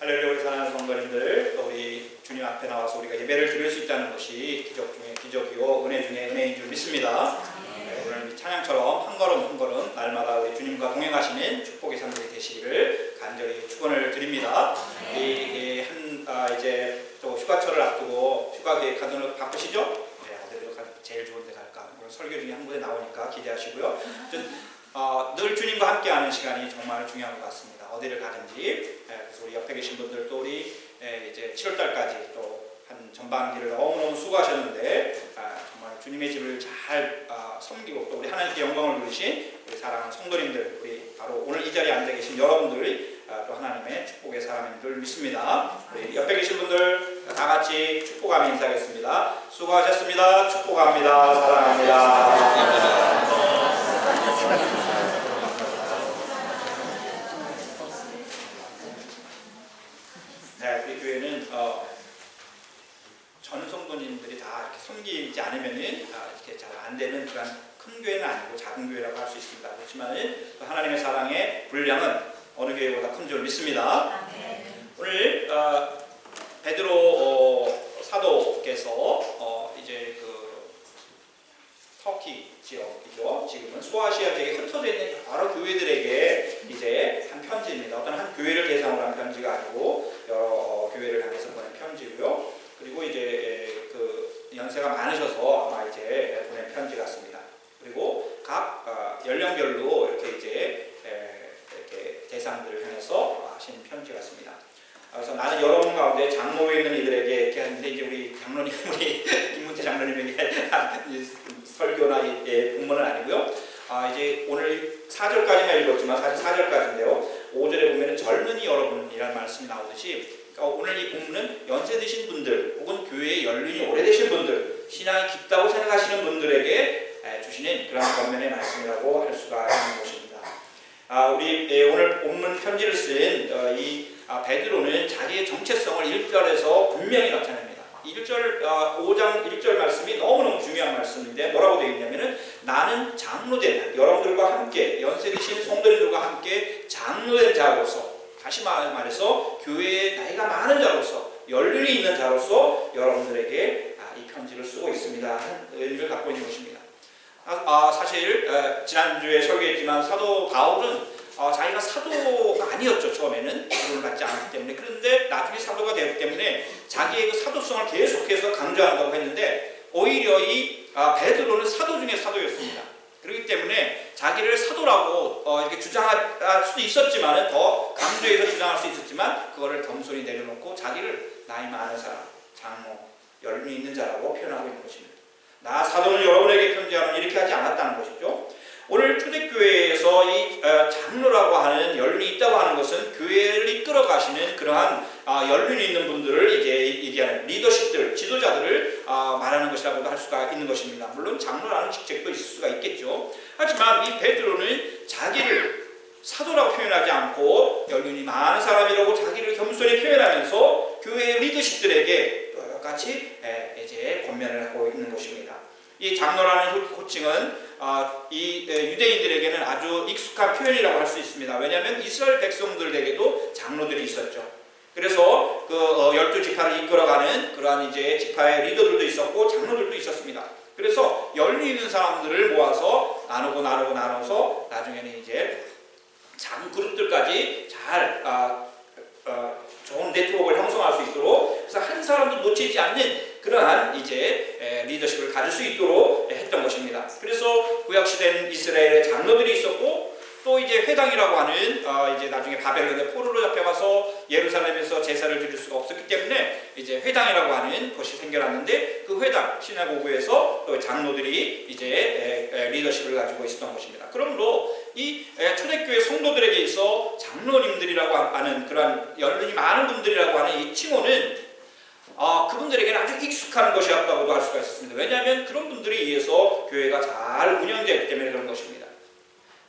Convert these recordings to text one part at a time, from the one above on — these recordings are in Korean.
할렐루야. 우리 사랑하는 성도님들, 또 우리 주님 앞에 나와서 우리가 예배를 드릴 수 있다는 것이 기적 중에 기적이요 은혜 중에 은혜인 줄 믿습니다. 오늘 찬양처럼 한 걸음 한 걸음 날마다 우리 주님과 동행하시는 축복의 삶들이 되시기를 간절히 축원을 드립니다. 이제 또 휴가철을 앞두고 휴가 계획하는 바쁘시죠? 어디로 제일 좋은 데 갈까? 오늘 설교 중에 한 군데 나오니까 기대하시고요. 늘 주님과 함께하는 시간이 정말 중요한 것 같습니다. 어디를 가든지. 그래서 우리 옆에 계신 분들 또 우리 이제 7월달까지 또 한 전반기를 너무너무 수고하셨는데 정말 주님의 집을 잘 섬기고 또 우리 하나님께 영광을 누리신 우리 사랑하는 성도님들, 우리 바로 오늘 이 자리에 앉아 계신 여러분들이 또 하나님의 축복의 사람인 줄 믿습니다. 우리 옆에 계신 분들 다 같이 축복하며 인사하겠습니다. 수고하셨습니다. 축복합니다. 사랑합니다. 네, 우리 교회는 전 성도님들이 다 이렇게 섬기지 않으면은 이렇게 잘 안 되는 그런 큰 교회는 아니고 작은 교회라고 할 수 있습니다. 그렇지만은 하나님의 사랑의 분량은 어느 교회보다 큰 줄 믿습니다. 오늘 베드로 사도께서 이제 그 터키 지역이죠. 지금은 소아시아 지역에 흩어져 있는 여러 교회들에게 이제 한 편지입니다. 어떤 한 교회를 대상으로 한 편지가 아니고 여러 교회를 향해서 보낸 편지고요. 그리고 이제 그 연세가 많으셔서 아마 이제 보낸 편지 같습니다. 그리고 각 연령별로 이렇게 이제 이렇게 대상들을 향해서 하신 편지 같습니다. 그래서 나는 여러분 가운데 장로에 있는 이들에게 이렇게 하는데 이제 우리 장로님, 우리 김문태 장로님에게 설교나 본문은 아니고요. 이제 오늘 4절까지만 읽었지만 사실 4절까지인데요. 5절에 보면 젊은이 여러분이라는 말씀이 나오듯이 오늘 이 본문은 연세 드신 분들 혹은 교회에 연륜이 오래되신 분들, 신앙이 깊다고 생각하시는 분들에게 주시는 그런 권면의 말씀이라고 할 수가 있는 것입니다. 우리 오늘 본문 편지를 쓴 이 베드로는 자기의 정체성을 1절에서 분명히 나타냅니다. 1절 5장 1절 말씀이 너무너무 중요한 말씀인데 뭐라고 되어 있냐면은 나는 장로된 여러분들과 함께 연세 드신 성도님들과 함께 장로된 자로서, 다시 말해서 교회에 나이가 많은 자로서, 연륜이 있는 자로서 여러분들에게 이 편지를 쓰고 있습니다 하는 의미를 갖고 있는 것입니다. 사실 지난주에 설교했지만 사도 바울은 자기가 사도가 아니었죠. 처음에는 기도를 받지 않았기 때문에. 그런데 나중에 사도가 되었기 때문에 자기의 그 사도성을 계속해서 강조한다고 했는데 오히려 이 베드로는 사도 중에 사도였습니다. 그렇기 때문에 자기를 사도라고 이렇게 주장할 수도 있었지만, 더 강조해서 주장할 수 있었지만 그거를 겸손히 내려놓고 자기를 나이 많은 사람, 장로, 연륜이 있는 자라고 표현하고 있는 것입니다. 나 사도는 여러분에게 편지하는 이렇게 하지 않았다는 것이죠. 오늘 초대교회에서 이 장로라고 하는 연륜이 있다고 하는 것은 교회를 이끌어 가시는 그러한 연륜이 있는 분들을 이제 얘기하는 리더십들, 지도자들을 말하는 것이라고도 할 수가 있는 것입니다. 물론 장로라는 직책도 있을 수가 있겠죠. 하지만 이 베드로는 자기를 사도라고 표현하지 않고 연륜이 많은 사람이라고 자기를 겸손히 표현하면서 교회의 리더십들에게 똑같이 이제 권면을 하고 있는 것입니다. 이 장로라는 호칭은 이 유대인들에게는 아주 익숙한 표현이라고 할 수 있습니다. 왜냐하면 이스라엘 백성들에게도 장로들이 있었죠. 그래서 그 12지파를 이끌어가는 그러한 이제 지파의 리더들도 있었고 장로들도 있었습니다. 그래서 연륜 있는 사람들을 모아서 나눠서 나중에는 이제 작은 그룹들까지 잘 좋은 네트워크를 형성할 수 있도록, 그래서 한 사람도 놓치지 않는 그러한 이제 리더십을 가질 수 있도록 했던 것입니다. 그래서 구약시대는 이스라엘의 장로들이 있었고, 또 이제 회당이라고 하는 이제 나중에 바벨론에 포로로 잡혀가서 예루살렘에서 제사를 드릴 수가 없었기 때문에 이제 회당이라고 하는 것이 생겨났는데, 그 회당 시나고그에서 또 장로들이 이제 리더십을 가지고 있었던 것입니다. 그러므로 이 초대교회 성도들에게 있어 장로님들이라고 하는 그런 연륜이 많은 분들이라고 하는 이 칭호는 그분들에게는 아주 익숙한 것이었다고도 할 수가 있었습니다. 왜냐하면 그런 분들에 의해서 교회가 잘 운영되기 때문에 그런 것입니다.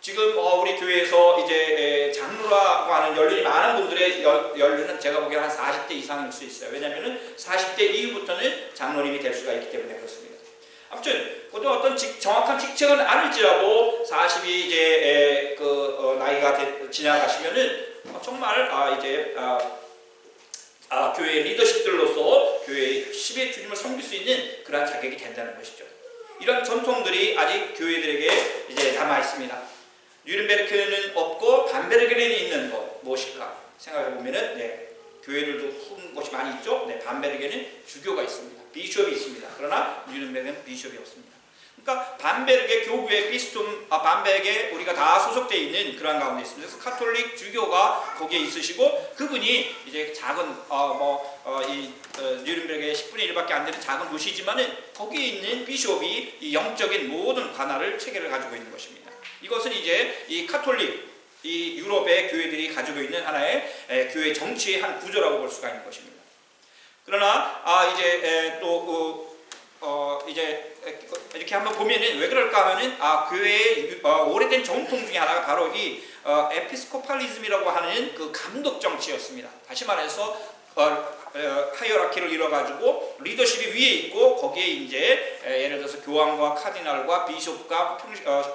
지금 우리 교회에서 이제 장로라고 하는 연륜이 많은 분들의 연륜은 제가 보기에는 한 40대 이상일 수 있어요. 왜냐하면 40대 이후부터는 장로님이 될 수가 있기 때문에 그렇습니다. 아무튼 어떤 정확한 직책은 아닐지라도 40이 이제 나이가 지나가시면은 정말 이제 교회의 리더십들로서 교회의 핵심의 주님을 섬길 수 있는 그러한 자격이 된다는 것이죠. 이런 전통들이 아직 교회들에게 이제 남아 있습니다. 뉘른베르크는 없고 밤베르게는 있는 것 무엇일까 생각해 보면은 교회들도 큰 곳이 많이 있죠. 밤베르게는 주교가 있습니다. 비숍이 있습니다. 그러나 뉘른베르크는 비숍이 없습니다. 그러니까 밤베르게 교구의 비스툼 밤베르게 우리가 다 소속되어 있는 그런 가운데 있습니다. 그래서 카톨릭 주교가 거기에 있으시고 그분이 이제 작은 뉘른베르크의 10분의 1밖에 안 되는 작은 도시지만은 거기에 있는 비숍이 이 영적인 모든 관할을 체계를 가지고 있는 것입니다. 이것은 이제 이 카톨릭 이 유럽의 교회들이 가지고 있는 하나의 교회 정치의 한 구조라고 볼 수가 있는 것입니다. 그러나 이제 또 이제 이렇게 한번 보면은 왜 그럴까 하면은 교회의 오래된 전통 중에 하나가 바로 이 에피스코팔리즘이라고 하는 그 감독 정치였습니다. 다시 말해서 하이어라키를 이뤄가지고 리더십이 위에 있고 거기에 이제 예를 들어서 교황과 카디널과 비숍과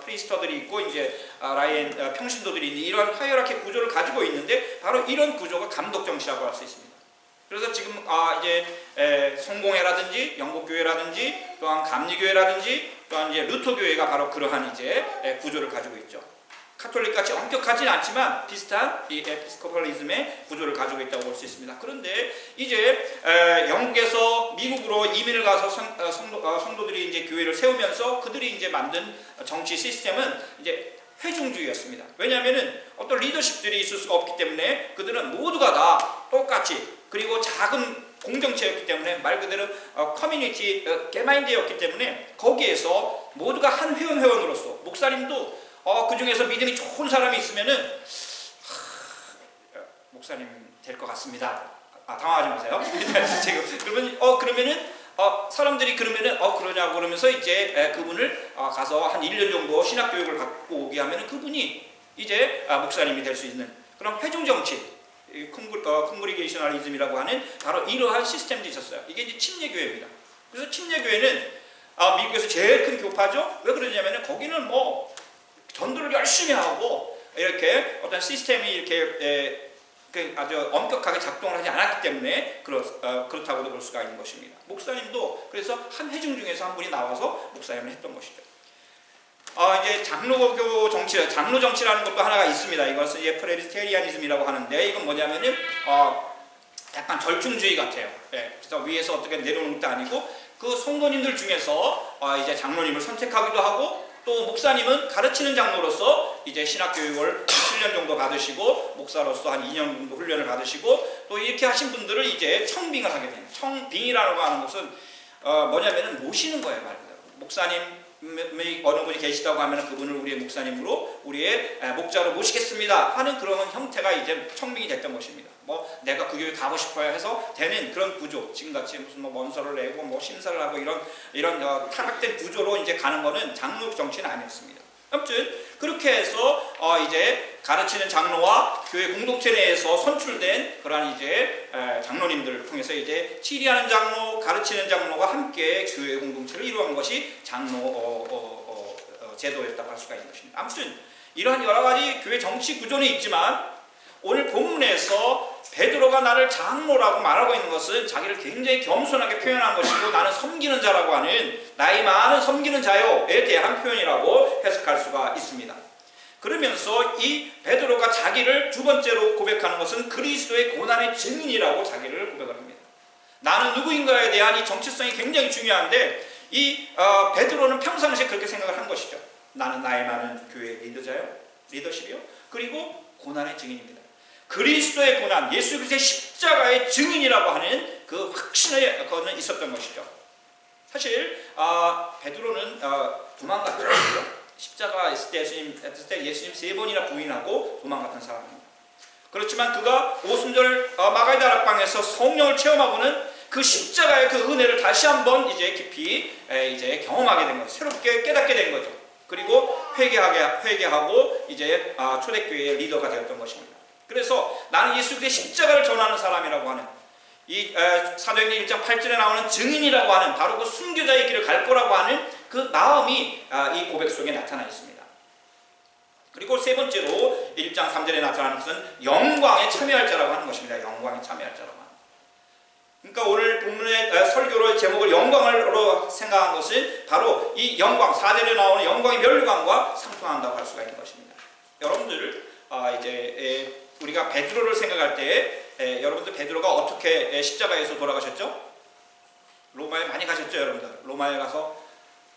프리스터들이 있고 이제 평신도들이 있는 이런 하이어라키 구조를 가지고 있는데 바로 이런 구조가 감독 정치라고 할 수 있습니다. 그래서 지금 이제 성공회라든지 영국교회라든지 또한 감리교회라든지 또한 이제 루터교회가 바로 그러한 이제 구조를 가지고 있죠. 카톨릭같이 엄격하진 않지만 비슷한 이 에피스코팔리즘의 구조를 가지고 있다고 볼 수 있습니다. 그런데 이제 영국에서 미국으로 이민을 가서 성도들이 이제 교회를 세우면서 그들이 이제 만든 정치 시스템은 이제 회중주의였습니다. 왜냐하면은 어떤 리더십들이 있을 수가 없기 때문에 그들은 모두가 다 똑같이 그리고 작은 공동체였기 때문에 말 그대로 커뮤니티 개마인드였기 때문에 거기에서 모두가 한 회원으로서 목사님도 그 중에서 믿음이 좋은 사람이 있으면은 목사님 될 것 같습니다. 당황하지 마세요. 지금 그러면은 사람들이 그러면은 그러냐고 그러면서 이제 그분을 가서 한 1년 정도 신학 교육을 받고 오게 하면은 그분이 이제 목사님이 될 수 있는 그런 회중 정치, 콩그리게이셔널리즘이라고 하는 바로 이러한 시스템도 있었어요. 이게 이제 침례교회입니다. 그래서 침례교회는 미국에서 제일 큰 교파죠. 왜 그러냐면은 거기는 뭐 전도를 열심히 하고 이렇게 어떤 시스템이 이렇게 아주 엄격하게 작동을 하지 않았기 때문에 그렇다고도 볼 수가 있는 것입니다. 목사님도 그래서 한 회중 중에서 한 분이 나와서 목사님을 했던 것이죠. 이제 장로교 정치, 장로 정치라는 것도 하나가 있습니다. 이것은 이제 프레스테리아니즘이라고 하는데 이건 뭐냐면은 약간 절충주의 같아요. 그래서 위에서 어떻게 내려오는 것도 아니고 그 성도님들 중에서 이제 장로님을 선택하기도 하고 또 목사님은 가르치는 장로로서 이제 신학교육을 7년 정도 받으시고 목사로서 한 2년 정도 훈련을 받으시고 또 이렇게 하신 분들을 이제 청빙을 하게 됩니다. 청빙이라고 하는 것은 뭐냐면은 모시는 거예요, 말 그대로. 목사님이 어느 분이 계시다고 하면 그분을 우리의 목사님으로 우리의 목자로 모시겠습니다 하는 그런 형태가 이제 청빙이 됐던 것입니다. 뭐 내가 그 교회 가고 싶어야 해서 되는 그런 구조, 지금같이 무슨 뭐 원서를 내고 뭐 심사를 하고 이런 타락된 구조로 이제 가는 거는 장로 정치는 아니었습니다. 아무튼 그렇게 해서 이제 가르치는 장로와 교회 공동체 내에서 선출된 그러한 이제 장로님들을 통해서 이제 치리하는 장로, 가르치는 장로가 함께 교회 공동체를 이루어간 것이 장로 제도였다고 할 수가 있는 것입니다. 아무튼 이러한 여러 가지 교회 정치 구조는 있지만 오늘 본문에서 베드로가 나를 장로라고 말하고 있는 것은 자기를 굉장히 겸손하게 표현한 것이고 나는 섬기는 자라고 하는 나이 많은 섬기는 자요에 대한 표현이라고 해석할 수가 있습니다. 그러면서 이 베드로가 자기를 두 번째로 고백하는 것은 그리스도의 고난의 증인이라고 자기를 고백을 합니다. 나는 누구인가에 대한 이 정체성이 굉장히 중요한데 이 베드로는 평상시에 그렇게 생각을 한 것이죠. 나는 나이 많은 교회의 리더십이요. 그리고 고난의 증인입니다. 그리스도의 고난, 예수 그리스도의 십자가의 증인이라고 하는 그 확신의 거는 있었던 것이죠. 사실 베드로는 도망갔죠. 십자가 있을 때 예수님 3번이나 부인하고 도망갔던 사람입니다. 그렇지만 그가 오순절 마가의 다락방에서 성령을 체험하고는 그 십자가의 그 은혜를 다시 한번 이제 깊이 이제 경험하게 된 거죠. 새롭게 깨닫게 된 거죠. 그리고 회개하고 이제 초대교회의 리더가 되었던 것입니다. 그래서 나는 예수 그리스도의 십자가를 전하는 사람이라고 하는 이 사도행전 1장 8절에 나오는 증인이라고 하는 바로 그 순교자의 길을 갈 거라고 하는 그 마음이 이 고백 속에 나타나 있습니다. 그리고 세 번째로 1장 3절에 나타나는 것은 영광에 참여할 자라고 하는 것입니다. 영광에 참여할 자라고 하는. 그러니까 오늘 본문의 설교의 제목을 영광으로 생각한 것은 바로 이 영광, 4절에 나오는 영광의 면류관과 상통한다고 할 수가 있는 것입니다. 여러분들 이제 우리가 베드로를 생각할 때 여러분들 베드로가 어떻게 십자가에서 돌아가셨죠? 로마에 많이 가셨죠, 여러분들? 로마에 가서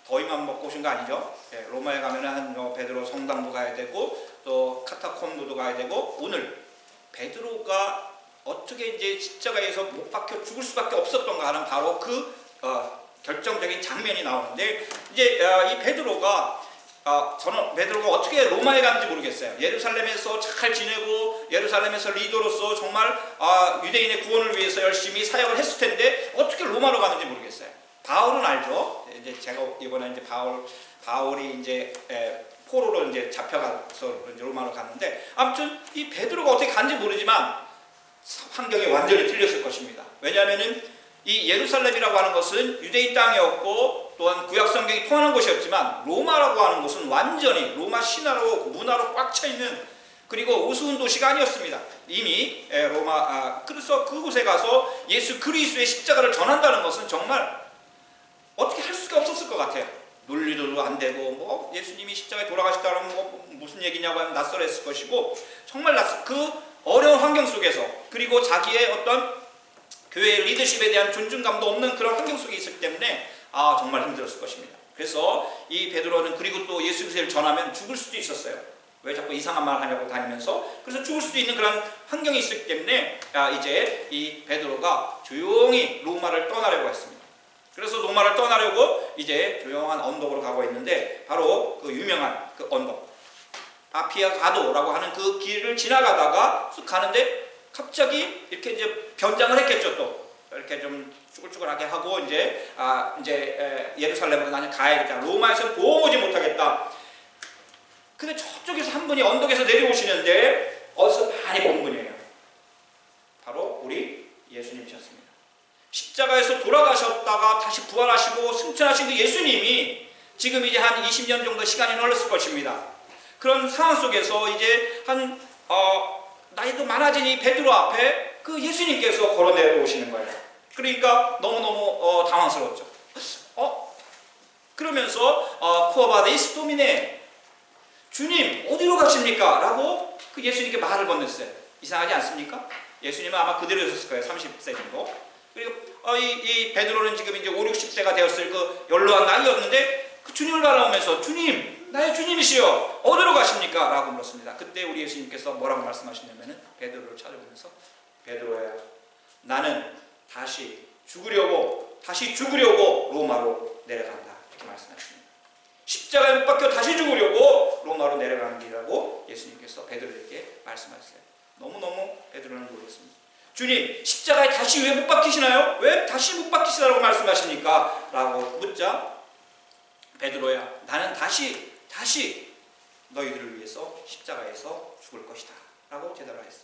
더위만 먹고 오신 거 아니죠? 로마에 가면은 베드로 성당도 가야 되고 또 카타콤브도 가야 되고 오늘 베드로가 어떻게 이제 십자가에서 못 박혀 죽을 수밖에 없었던가 하는 바로 그 결정적인 장면이 나오는데 이제 이 베드로가 저는 베드로가 어떻게 로마에 갔는지 모르겠어요. 예루살렘에서 잘 지내고 예루살렘에서 리더로서 정말 유대인의 구원을 위해서 열심히 사역을 했을 텐데 어떻게 로마로 가는지 모르겠어요. 바울은 알죠. 이제 제가 이번에 이제 바울이 이제 포로로 이제 잡혀가서 이제 로마로 갔는데 아무튼 이 베드로가 어떻게 간지 모르지만 환경이 완전히 틀렸을 것입니다. 왜냐하면은 이 예루살렘이라고 하는 것은 유대인 땅이었고 또한 구약 성경이 통하는 곳이었지만 로마라고 하는 곳은 완전히 로마 신화로 문화로 꽉 차 있는 그리고 우스운 도시가 아니었습니다. 이미 그래서 그곳에 가서 예수 그리스도의 십자가를 전한다는 것은 정말 어떻게 할 수가 없었을 것 같아요. 논리도 안 되고 뭐 예수님이 십자가에 돌아가셨다는 뭐 무슨 얘기냐고 하면 낯설었을 것이고 정말 그 어려운 환경 속에서 그리고 자기의 어떤 교회의 리더십에 대한 존중감도 없는 그런 환경 속에 있었기 때문에 정말 힘들었을 것입니다. 그래서 이 베드로는 그리고 또 예수 그리스도를 전하면 죽을 수도 있었어요. 왜 자꾸 이상한 말 하냐고 다니면서 그래서 죽을 수도 있는 그런 환경이 있었기 때문에 이제 이 베드로가 조용히 로마를 떠나려고 했습니다. 그래서 로마를 떠나려고 이제 조용한 언덕으로 가고 있는데 바로 그 유명한 그 언덕 아피아 가도라고 하는 그 길을 지나가다가 쑥 가는데 갑자기 이렇게 이제 변장을 했겠죠. 또 이렇게 좀 쭈글쭈글하게 하고 이제 예루살렘으로 나는 가야겠다. 로마에서는 도무지 못하겠다. 근데 저쪽에서 한 분이 언덕에서 내려오시는데 어디서 많이 본 분이에요. 바로 우리 예수님이셨습니다. 십자가에서 돌아가셨다가 다시 부활하시고 승천하신 그 예수님이 지금 이제 한 20년 정도 시간이 흘렀을 것입니다. 그런 상황 속에서 이제 나이도 많아진 이 베드로 앞에 그 예수님께서 걸어 내려오시는 거예요. 그러니까 너무너무 당황스러웠죠. 그러면서 쿠어바데이스 도미네 주님 어디로 가십니까? 라고 그 예수님께 말을 건넸어요. 이상하지 않습니까? 예수님은 아마 그대로 있었을 거예요. 30세 정도. 그리고 이 베드로는 지금 이제 5, 60세가 되었을 그 연로한 나이였는데 그 주님을 바라보면서 주님 나의 주님이시여 어디로 가십니까? 라고 물었습니다. 그때 우리 예수님께서 뭐라고 말씀하시냐면은 베드로를 찾아보면서 베드로야 나는 다시 죽으려고 로마로 내려간다 이렇게 말씀하십니다. 십자가에 못 박혀 다시 죽으려고 로마로 내려가는 길이라고 예수님께서 베드로에게 말씀하셨어요. 너무너무 베드로는 놀랐습니다. 주님 십자가에 다시 왜 못 박히시나요? 왜 다시 못 박히시라고 말씀하십니까? 라고 묻자 베드로야 나는 다시 너희들을 위해서 십자가에서 죽을 것이다 라고 대답을 했어요.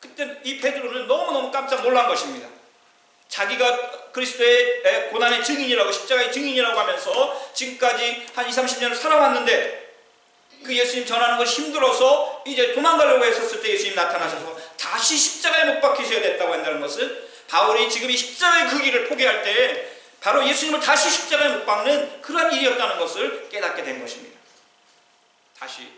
그때 이 베드로는 너무너무 깜짝 놀란 것입니다. 자기가 그리스도의 고난의 증인이라고 십자가의 증인이라고 하면서 지금까지 한 20, 30년을 살아왔는데 그 예수님 전하는 것이 힘들어서 이제 도망가려고 했었을 때 예수님 나타나셔서 다시 십자가에 못 박히셔야 됐다고 한다는 것은 바울이 지금 이 십자가의 그 길을 포기할 때 바로 예수님을 다시 십자가에 못 박는 그러한 일이었다는 것을 깨닫게 된 것입니다. 다시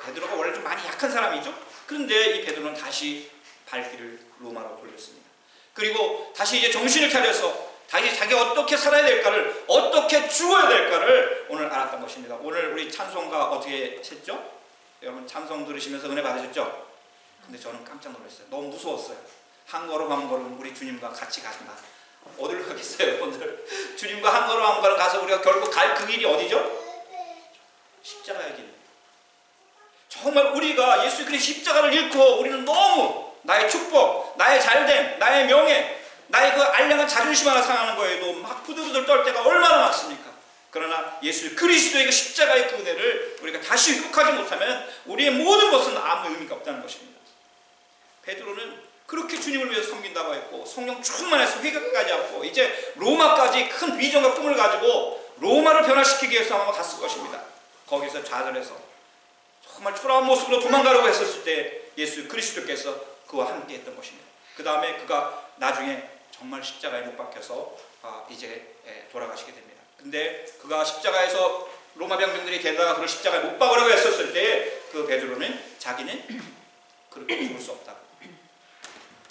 베드로가 원래 좀 많이 약한 사람이죠. 그런데 이 베드로는 다시 발길을 로마로 돌렸습니다. 그리고 다시 이제 정신을 차려서 다시 자기가 어떻게 살아야 될까를 어떻게 죽어야 될까를 오늘 알았던 것입니다. 오늘 우리 찬송가 어떻게 했죠? 여러분 찬송 들으시면서 은혜 받으셨죠? 근데 저는 깜짝 놀랐어요. 너무 무서웠어요. 한 걸음 한 걸음 우리 주님과 같이 간다. 어디로 가겠어요, 여러분들? 주님과 한 걸음 한 걸음 가서 우리가 결국 갈 그 길이 어디죠? 십자가의 길. 정말 우리가 예수 그리스도의 십자가를 잃고 우리는 너무 나의 축복, 나의 잘됨, 나의 명예, 나의 그 알량한 자존심 하나 상하는 거에도 막 부들부들 떨 때가 얼마나 많습니까? 그러나 예수 그리스도의 그 십자가의 그 은혜를 우리가 다시 회복하지 못하면 우리의 모든 것은 아무 의미가 없다는 것입니다. 베드로는 그렇게 주님을 위해서 섬긴다고 했고 성령 충만해서 회개까지 하고 이제 로마까지 큰 비전과 꿈을 가지고 로마를 변화시키기 위해서 아마 갔을 것입니다. 거기서 좌절해서 정말 초라한 모습으로 도망가려고 했었을 때 예수 그리스도께서 그와 함께 했던 것입니다. 그 다음에 그가 나중에 정말 십자가에 못 박혀서 이제 돌아가시게 됩니다. 근데 그가 십자가에서 로마 병정들이 데려다가 그를 십자가에 못 박으라고 했었을 때 그 베드로는 자기는 그렇게 죽을 수 없다고.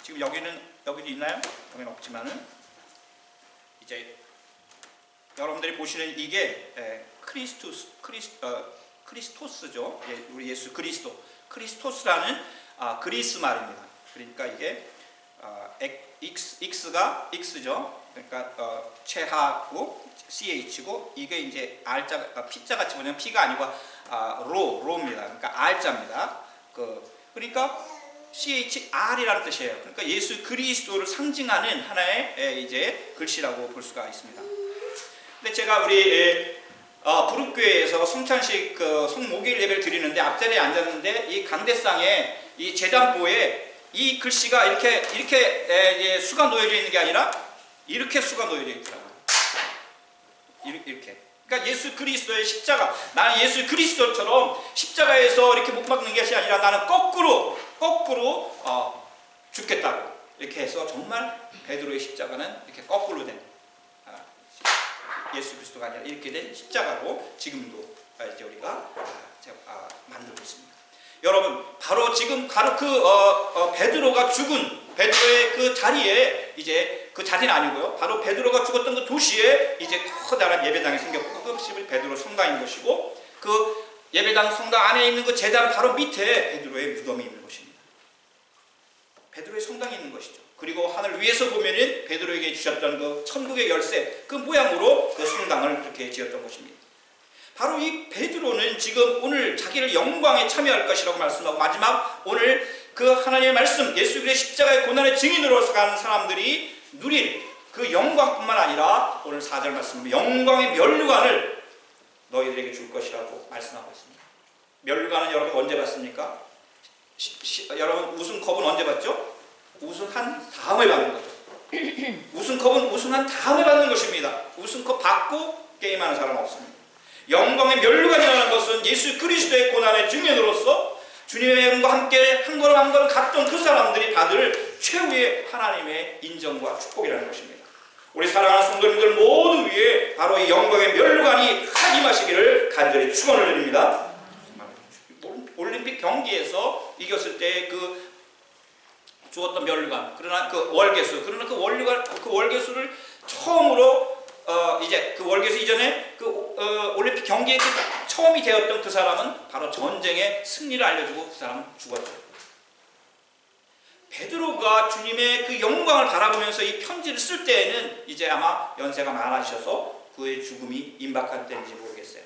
지금 여기도 있나요? 여기는 없지만은 이제 여러분들이 보시는 이게 크리스토스죠. 우리 예수 크리스토스라는 그리스 말입니다. 그러니까 이게 X가 그러니까 체하고 CH고 이게 이제 R자 P자 같이 보면 P가 아니고 로입니다. 그러니까 R자입니다. 그러니까 CHR이라는 뜻이에요. 그러니까 예수 그리스도를 상징하는 하나의 이제 글씨라고 볼 수가 있습니다. 근데 제가 우리 부릅교회에서 성찬식 성목일 예배를 드리는데 앞자리에 앉았는데 이 강대상에 이 제단보에 이 글씨가 이렇게 수가 놓여져 있는 게 아니라 이렇게 수가 놓여져 있더라고요. 이렇게. 그러니까 예수 그리스도의 십자가. 나는 예수 그리스도처럼 십자가에서 이렇게 못 박는 것이 아니라 나는 거꾸로 죽겠다고. 이렇게 해서 정말 베드로의 십자가는 이렇게 거꾸로 된 예수 그리스도가 아니라 이렇게 된 십자가로 지금도 이제 우리가 만들고 있습니다. 여러분, 바로 지금 베드로가 죽은 베드로의 그 자리에 이제 그 자리는 아니고요. 바로 베드로가 죽었던 그 도시에 이제 커다란 예배당이 생겼고 그것이 베드로 성당인 것이고 그 예배당 성당 안에 있는 그 제단 바로 밑에 베드로의 무덤이 있는 것입니다. 베드로의 성당이 있는 것이죠. 그리고 하늘 위에서 보면은 베드로에게 주셨던 그 천국의 열쇠 그 모양으로 그 성당을 그렇게 지었던 것입니다. 바로 이 베드로는 지금 오늘 자기를 영광에 참여할 것이라고 말씀하고 마지막 오늘 그 하나님의 말씀 예수 그리스도의 십자가의 고난의 증인으로서 가는 사람들이 누릴 그 영광뿐만 아니라 오늘 4절 말씀 영광의 면류관을 너희들에게 줄 것이라고 말씀하고 있습니다. 면류관은 여러분 언제 받습니까? 여러분 우승컵은 언제 받죠? 우승한 다음에 받는 거죠. 우승컵은 우승한 다음에 받는 것입니다. 우승컵 받고 게임하는 사람은 없습니다. 영광의 면류관이라는 것은 예수 그리스도의 고난의 증인으로서 주님의 영과 함께 한 걸음 한 걸음 갔던 그 사람들이 받을 최후의 하나님의 인정과 축복이라는 것입니다. 우리 사랑하는 성도님들 모두 위에 바로 이 영광의 면류관이 임하시기를 간절히 축원을 드립니다. 올림픽 경기에서 이겼을 때 그 주었던 면류관, 그러나 그 월계수, 그러나 그 월계수를 처음으로 이제 그 월계수 이전에 올림픽 경기에 처음이 되었던 그 사람은 바로 전쟁의 승리를 알려주고 그 사람은 죽었죠. 베드로가 주님의 그 영광을 바라보면서 이 편지를 쓸 때에는 이제 아마 연세가 많아지셔서 그의 죽음이 임박한 때인지 모르겠어요.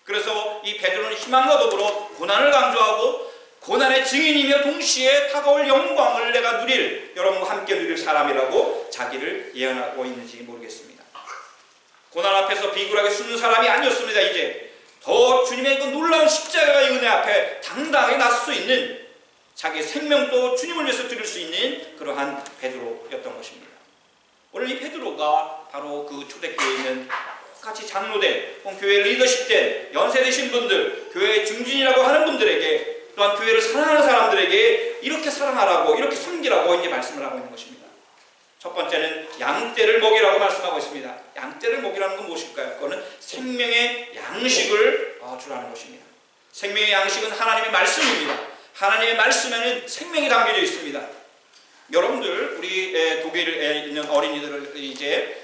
그래서 이 베드로는 희망과 더불어 고난을 강조하고 고난의 증인이며 동시에 다가올 영광을 내가 누릴 여러분과 함께 누릴 사람이라고 자기를 예언하고 있는지 모르겠습니다. 고난 앞에서 비굴하게 숨는 사람이 아니었습니다. 이제 더 주님의 그 놀라운 십자가의 은혜 앞에 당당하게 나설 수 있는 자기의 생명도 주님을 위해서 드릴 수 있는 그러한 베드로였던 것입니다. 오늘 이 베드로가 바로 그 초대교회에 있는 같이 장로된 교회 리더십된 연세 드신 분들 교회의 중진이라고 하는 분들에게 또한 교회를 사랑하는 사람들에게 이렇게 사랑하라고 이렇게 섬기라고 이제 말씀을 하고 있는 것입니다. 첫 번째는 양떼를 먹이라고 말씀하고 있습니다. 양떼를 먹이라는 건 무엇일까요? 그거는 생명의 양식을 주라는 것입니다. 생명의 양식은 하나님의 말씀입니다. 하나님의 말씀에는 생명이 담겨져 있습니다. 여러분들 우리 독일에 있는 어린이들을 이제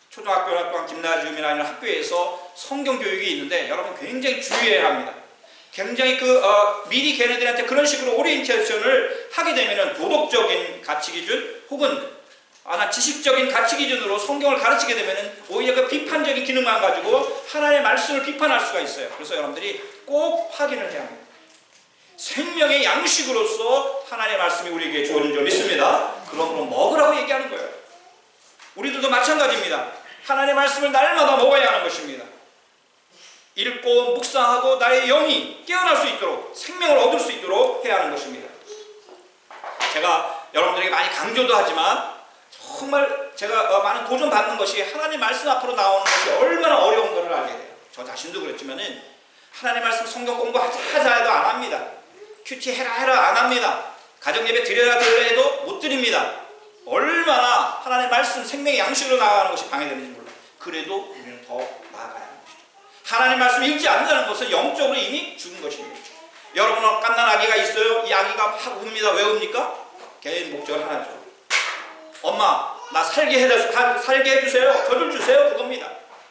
초등학교나 또한 김나지움이나 이런 학교에서 성경 교육이 있는데 여러분 굉장히 주의해야 합니다. 굉장히 미리 걔네들한테 그런 식으로 오리엔테이션을 하게 되면 도덕적인 가치 기준 혹은 지식적인 가치 기준으로 성경을 가르치게 되면 오히려 그 비판적인 기능만 가지고 하나님의 말씀을 비판할 수가 있어요. 그래서 여러분들이 꼭 확인을 해야 합니다. 생명의 양식으로서 하나님의 말씀이 우리에게 주어진 줄 믿습니다. 그러므로 먹으라고 얘기하는 거예요. 우리들도 마찬가지입니다. 하나님의 말씀을 날마다 먹어야 하는 것입니다. 읽고 묵상하고 나의 영이 깨어날 수 있도록 생명을 얻을 수 있도록 해야 하는 것입니다. 제가 여러분들에게 많이 강조도 하지만 정말 제가 많은 도전받는 것이 하나님 말씀 앞으로 나오는 것이 얼마나 어려운 것을 알게 돼요. 저 자신도 그렇지만은 하나님 말씀 성경 공부하자 해도 안 합니다. 큐티 해라 안 합니다. 가정 예배 드려라 해도 못 드립니다. 얼마나 하나님의 말씀 생명의 양식으로 나아가는 것이 방해되는지 몰라요. 그래도 우리는 더 나아가야 하는 것이죠. 하나님 말씀을 읽지 않는다는 것은 영적으로 이미 죽은 것입니다. 여러분은 갓난 아기가 있어요. 이 아기가 막 웁니다. 왜 웁니까? 걔의 목적은 하나죠. 엄마 나 살게 해주세요. 젖을 주세요. 그겁니다.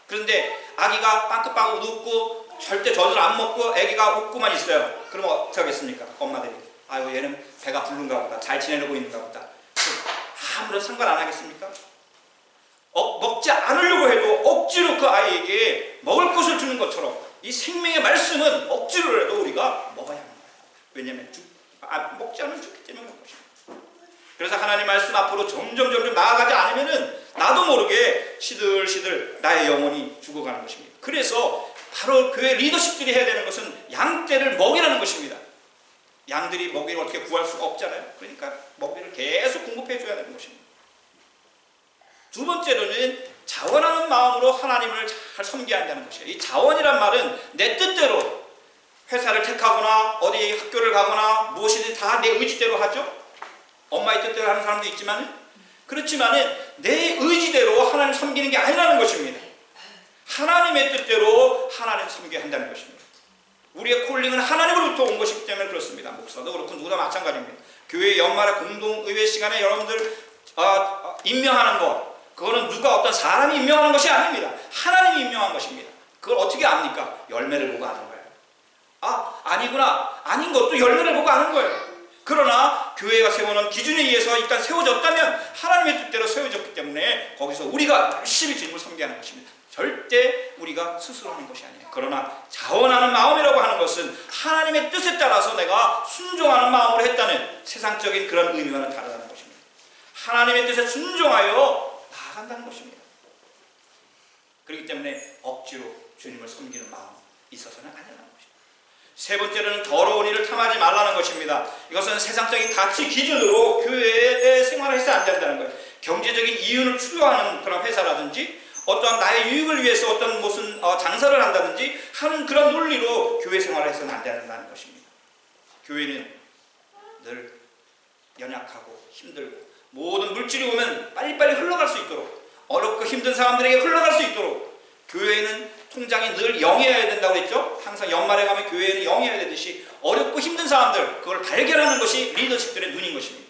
그런데 아기가 빵긋빵긋 웃고 절대 젖을 안 먹고 아기가 웃고만 있어요. 그러면 어떻게 하겠습니까? 엄마들이 아유 얘는 배가 부른가 보다. 잘 지내고 있는가 보다. 아무런 상관 안 하겠습니까? 먹지 않으려고 해도 억지로 그 아이에게 먹을 것을 주는 것처럼 이 생명의 말씀은 억지로라도 우리가 먹어야 하는 거예요. 왜냐하면 먹지 않으면 죽기 때문에 그런 것입니다. 그래서 하나님 말씀 앞으로 점점 나아가지 않으면은 나도 모르게 시들시들 나의 영혼이 죽어가는 것입니다. 그래서 바로 교회 리더십들이 해야 되는 것은 양떼를 먹이라는 것입니다. 양들이 먹이를 어떻게 구할 수가 없잖아요. 그러니까 먹이를 계속 공급해 줘야 되는 것입니다. 두 번째로는 자원하는 마음으로 하나님을 잘 섬겨야 한다는 것이에요. 이 자원이란 말은 내 뜻대로 회사를 택하거나 어디 학교를 가거나 무엇이든 다 내 의지대로 하죠. 엄마의 뜻대로 하는 사람도 그렇지만은 내 의지대로 하나님 섬기는 게 아니라는 것입니다. 하나님의 뜻대로 하나님 섬겨야 한다는 것입니다. 우리의 콜링은 하나님으로부터 온 것이기 때문에 그렇습니다. 목사도 그렇고 누구나 마찬가지입니다. 교회 연말에 공동의회 시간에 여러분들 임명하는 것, 그거는 누가 어떤 사람이 임명하는 것이 아닙니다. 하나님이 임명한 것입니다. 그걸 어떻게 압니까? 열매를 보고 아는 거예요. 아니구나. 아닌 것도 열매를 보고 아는 거예요. 그러나 교회가 세우는 기준에 의해서 일단 세워졌다면 하나님의 뜻대로 세워졌기 때문에 거기서 우리가 열심히 주님을 섬기는 것입니다. 절대 우리가 스스로 하는 것이 아니에요. 그러나 자원하는 마음이라고 하는 것은 하나님의 뜻에 따라서 내가 순종하는 마음으로 했다는 세상적인 그런 의미와는 다르다는 것입니다. 하나님의 뜻에 순종하여 나아간다는 것입니다. 그렇기 때문에 억지로 주님을 섬기는 마음이 있어서는 안 된다는 것입니다. 세 번째로는 더러운 일을 탐하지 말라는 것입니다. 이것은 세상적인 가치 기준으로 교회에 생활을 해서 안 된다는 거예요. 경제적인 이윤을 추구하는 그런 회사라든지 어떠한 나의 유익을 위해서 어떤 무슨 장사를 한다든지 하는 그런 논리로 교회 생활을 해서는 안 된다는 것입니다. 교회는 늘 연약하고 힘들고 모든 물질이 오면 빨리빨리 흘러갈 수 있도록 어렵고 힘든 사람들에게 흘러갈 수 있도록 교회는 통장이 늘 영이어야 된다고 그랬죠. 항상 연말에 가면 교회는 영이어야 되듯이 어렵고 힘든 사람들 그걸 발견하는 것이 리더십들의 눈인 것입니다.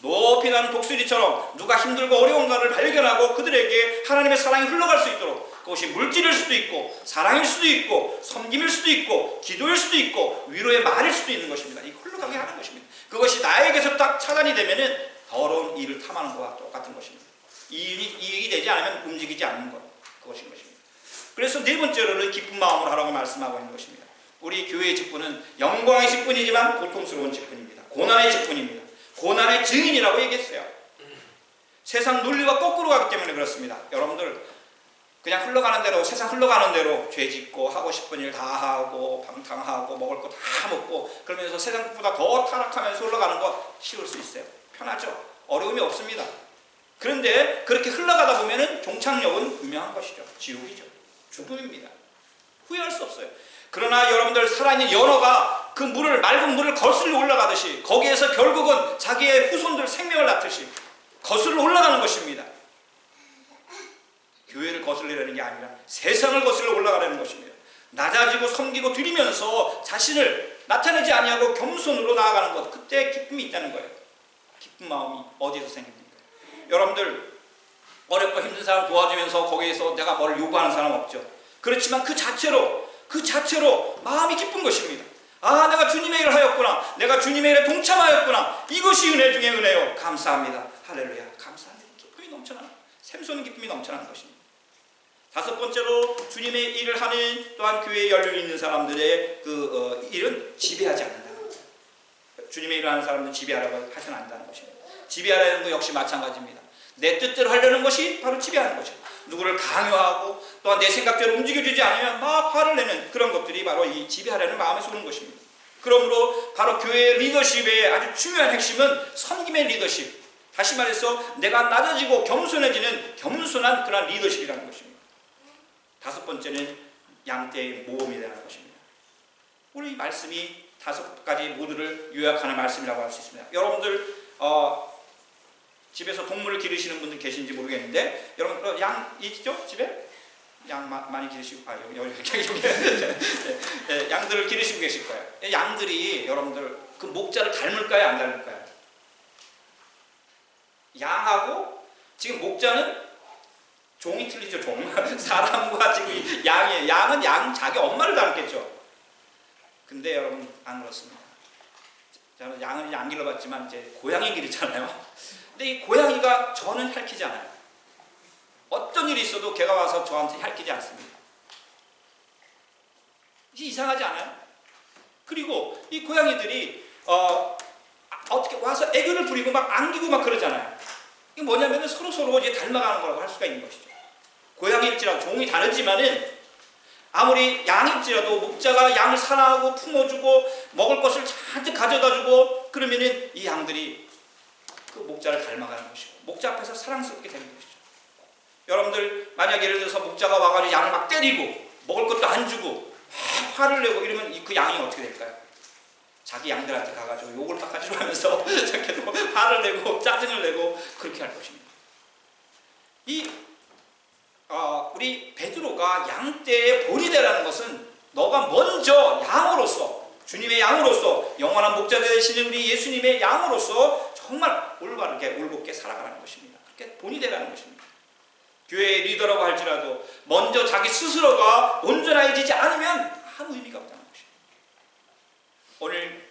높이 나는 독수리처럼 누가 힘들고 어려운가를 발견하고 그들에게 하나님의 사랑이 흘러갈 수 있도록 그것이 물질일 수도 있고 사랑일 수도 있고 섬김일 수도 있고 기도일 수도 있고 위로의 말일 수도 있는 것입니다. 이 흘러가게 하는 것입니다. 그것이 나에게서 딱 차단이 되면은 더러운 일을 탐하는 것과 똑같은 것입니다. 이익이 되지 않으면 움직이지 않는 것 그것인 것입니다. 그래서 네 번째로는 기쁜 마음으로 하라고 말씀하고 있는 것입니다. 우리 교회의 직분은 영광의 직분이지만 고통스러운 직분입니다. 고난의 직분입니다. 고난의 증인이라고 얘기했어요. 세상 논리와 거꾸로 가기 때문에 그렇습니다. 여러분들 그냥 흘러가는 대로 세상 흘러가는 대로 죄 짓고 하고 싶은 일 다 하고 방탕하고 먹을 거 다 먹고 그러면서 세상보다 더 타락하면서 흘러가는 거 쉬울 수 있어요. 편하죠. 어려움이 없습니다. 그런데 그렇게 흘러가다 보면은 종착역은 분명한 것이죠. 지옥이죠. 죽음입니다. 후회할 수 없어요. 그러나 여러분들 살아있는 연어가 그 맑은 물을 거슬러 올라가듯이 거기에서 결국은 자기의 후손들 생명을 낳듯이 거슬러 올라가는 것입니다. 교회를 거슬리라는 게 아니라 세상을 거슬러 올라가라는 것입니다. 낮아지고 섬기고 드리면서 자신을 나타내지 아니하고 겸손으로 나아가는 것, 그때 기쁨이 있다는 거예요. 기쁜 마음이 어디서 생깁니까? 여러분들 어렵고 힘든 사람 도와주면서 거기에서 내가 뭘 요구하는 사람 없죠. 그렇지만 그 자체로 마음이 기쁜 것입니다. 내가 주님의 일을 하였구나. 내가 주님의 일에 동참하였구나. 이것이 은혜 중에 은혜요. 감사합니다. 할렐루야. 감사합니다. 기쁨이 넘쳐나는, 샘솟는 기쁨이 넘쳐나는 것입니다. 다섯 번째로 주님의 일을 하는 또한 교회에 열려 있는 사람들의 일은 지배하지 않는다는 거예요. 주님의 일을 하는 사람들은 지배하라고 하지 않는다는 것입니다. 지배하라는 것 역시 마찬가지입니다. 내 뜻대로 하려는 것이 바로 지배하는 것이죠. 누구를 강요하고 또한 내 생각대로 움직여주지 않으면 막 화를 내는 그런 것들이 바로 이 지배하려는 마음에서 오는 것입니다. 그러므로 바로 교회의 리더십의 아주 중요한 핵심은 섬김의 리더십. 다시 말해서 내가 낮아지고 겸손해지는 겸손한 그런 리더십이라는 것입니다. 다섯 번째는 양떼의 모험이라는 것입니다. 우리 말씀이 5가지 모두를 요약하는 말씀이라고 할 수 있습니다. 여러분들 집에서 동물을 기르시는 분들 계신지 모르겠는데 여러분 양 있죠? 집에? 양 많이 기르시고 여기 양들을 기르시고 계실 거예요. 양들이 여러분들 그 목자를 닮을까요? 안 닮을까요? 양하고 지금 목자는 종이 틀리죠. 종. 사람과 지금 양이에요. 양은 자기 엄마를 닮겠죠. 근데 여러분 안 그렇습니다. 저는 양을 안 길러봤지만 이제 고양이 기르잖아요. 근데 이 고양이가 저는 핥히지 않아요. 어떤 일이 있어도 걔가 와서 저한테 핥히지 않습니다. 이상하지 않아요? 그리고 이 고양이들이 어떻게 와서 애교를 부리고 막 안기고 막 그러잖아요. 이게 뭐냐면 서로 이제 닮아가는 거라고 할 수가 있는 것이죠. 고양이일지라도 종이 다르지만은 아무리 양일지라도 목자가 양을 사랑하고 품어주고 먹을 것을 잔뜩 가져다주고 그러면은 이 양들이 그 목자를 닮아가는 것이고 목자 앞에서 사랑스럽게 되는 것이죠. 여러분들 만약 예를 들어서 목자가 와가지고 양을 막 때리고 먹을 것도 안 주고 화를 내고 이러면 그 양이 어떻게 될까요? 자기 양들한테 가가지고 욕을 닦아주고 하면서 자기도 화를 내고 짜증을 내고 그렇게 할 것입니다. 우리 베드로가 양떼의 본이 되라는 것은 너가 먼저 양으로서 주님의 양으로서 영원한 목자 되시는 우리 예수님의 양으로서 정말 올바르게 올곧게 살아가는 것입니다. 그렇게 본이 되라는 것입니다. 교회의 리더라고 할지라도 먼저 자기 스스로가 온전해지지 않으면 아무 의미가 없다는 것입니다. 오늘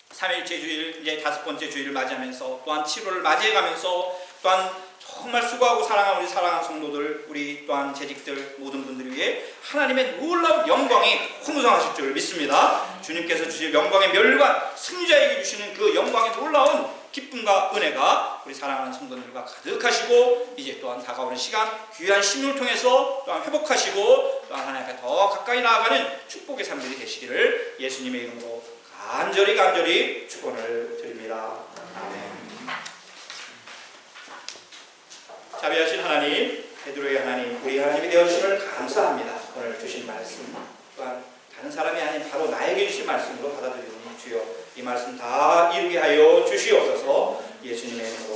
3일째 주일 이제 5번째 주일을 맞이하면서 또한 7월을 맞이해가면서 또한 정말 수고하고 사랑하는 우리 사랑하는 성도들 우리 또한 재직들 모든 분들을 위해 하나님의 놀라운 영광이 풍성하실 줄 믿습니다. 주님께서 주실 영광의 멸관 승자에게 주시는 그 영광의 놀라운 기쁨과 은혜가 우리 사랑하는 성도들과 가득하시고 이제 또한 다가오는 시간 귀한 신을 통해서 또한 회복하시고 또한 하나님 앞에 더 가까이 나아가는 축복의 삶들이 되시기를 예수님의 이름으로 간절히 축원을 드립니다. 아멘. 자비하신 하나님, 베드로의 하나님, 우리 하나님이 되어주심을 감사합니다. 오늘 주신 말씀 또한 다른 사람이 아닌 바로 나에게 주신 말씀으로 받아들이니 주여 이 말씀 다 이루게 하여 주시옵소서. 예수님의 이름으로